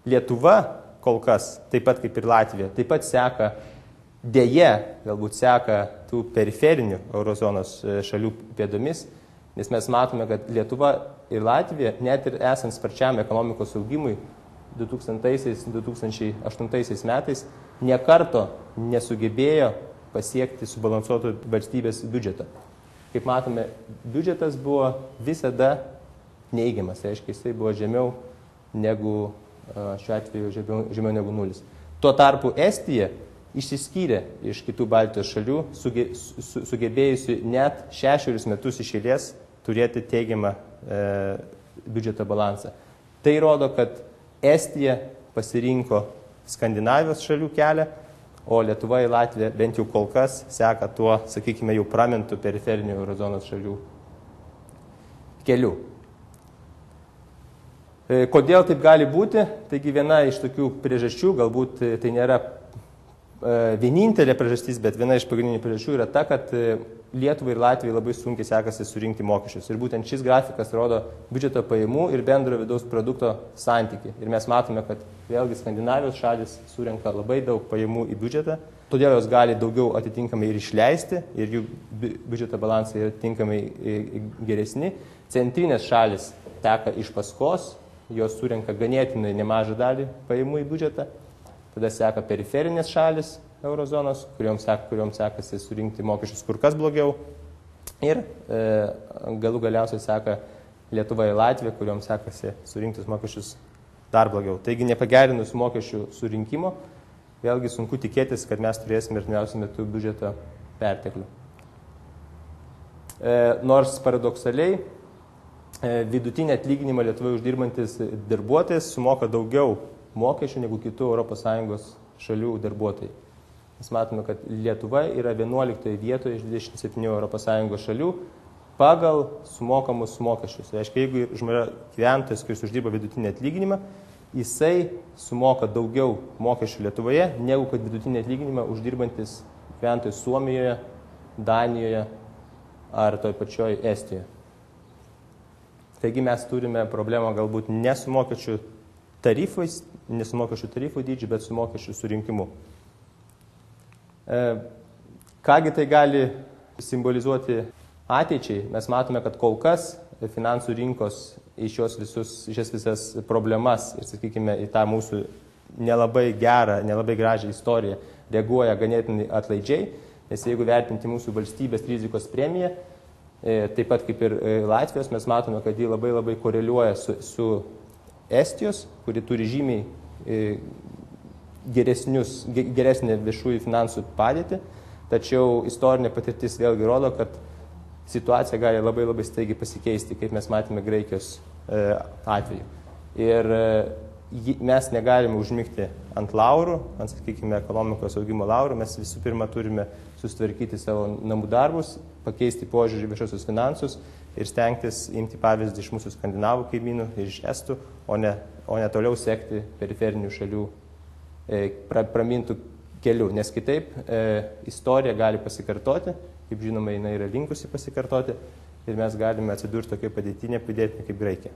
Lietuva kol kas, taip pat kaip ir Latvija, taip pat seka, dėje galbūt seka tų periferinių eurozonos šalių pėdomis, nes mes matome, kad Lietuva ir Latvija, net ir esant sparčiam ekonomikos augimui 2000–2008 metais, niekarto nesugebėjo pasiekti subalansuotų valstybės biudžetą. Kaip matome, biudžetas buvo visada neigiamas, reiškia, jisai buvo žemiau negu, šiuo atveju, žemiau negu nulis. Tuo tarpu Estija išsiskyrė iš kitų Baltijos šalių, sugebėjusi net 6 metus iš eilės turėti teigiamą biudžeto balansą. Tai rodo, kad Estija pasirinko Skandinavijos šalių kelią, o Lietuva ir Latvija bent jau kol kas seka tuo, sakykime, jau pramintų periferinių eurozonos šalių keliu. Kodėl taip gali būti? Taigi viena iš tokių priežasčių, galbūt tai nėra vienintelė priežastis, bet viena iš pagrindinių priežasčių yra ta, kad Lietuvai ir Latvijai labai sunkiai sekasi surinkti mokesčius. Ir būtent šis grafikas rodo biudžeto pajamų ir bendro vidaus produkto santykį. Ir mes matome, kad vėlgi Skandinavijos šalis surenka labai daug pajamų į biudžetą, todėl jos gali daugiau atitinkamai ir išleisti, ir jų biudžeto balansai yra atitinkamai geresni. Centrinės šalis teka iš paskos, jos surenka ganėtinai nemažą dalį pajamų į biudžetą. Tada seka periferinės šalis eurozonos, kuriuom sekasi surinkti mokesčius kur kas blogiau. Ir galų galiausiai seka Lietuva ir Latvija, kuriuom sekasi surinkti mokesčius dar blogiau. Taigi nepagerinus mokesčių surinkimo, vėlgi sunku tikėtis, kad mes turėsime artimiausiu metu biudžeto perteklių. Nors paradoksaliai, vidutinį atlyginimą Lietuvoje uždirbantis darbuotojas sumoka daugiau mokesčių negu kitų ES šalių darbuotojai. Mes matome, kad Lietuva yra 11 vietoje iš 27 ES šalių pagal sumokamus mokesčius. Tai reiškia, jeigu gyventojas, kuris uždirba vidutinį atlyginimą, jisai sumoka daugiau mokesčių Lietuvoje, negu kad vidutinį atlyginimą uždirbantis gyventojas Suomijoje, Danijoje ar toj pačioj Estijoje. Taigi mes turime problemą galbūt ne su mokesčių tarifais, ne su mokesčių tarifų dydžiu, bet su mokesčių surinkimu. Kągi tai gali simbolizuoti ateičiai? Mes matome, kad kol kas finansų rinkos į šias visas problemas ir, sakykime, į tą mūsų nelabai gerą, nelabai gražią istoriją reaguoja ganėtinai atlaidžiai, nes jeigu vertinti mūsų valstybės rizikos premiją, taip pat kaip ir Latvijos, mes matome, kad ji labai koreliuoja su Estijos, kuri turi žymiai geresnį viešųjų finansų padėtį, tačiau istorinė patirtis vėlgi rodo, kad situacija gali labai staigiai pasikeisti, kaip mes matėme Graikijos atveju. Ir mes negalime užmigti ant laurų, ant, sakykime, ekonomikos augimo laurų, mes visų pirma turime susitvarkyti savo namų darbus, pakeisti požiūrį viešosius finansus ir stengtis imti pavyzdį iš mūsų skandinavų kaimynų ir iš estų, o ne toliau sekti periferinių šalių pramintų kelių, nes kitaip istorija gali pasikartoti, kaip žinoma, jinai yra linkusi pasikartoti ir mes galime atsidurti tokiai padėtinė kaip Graikija.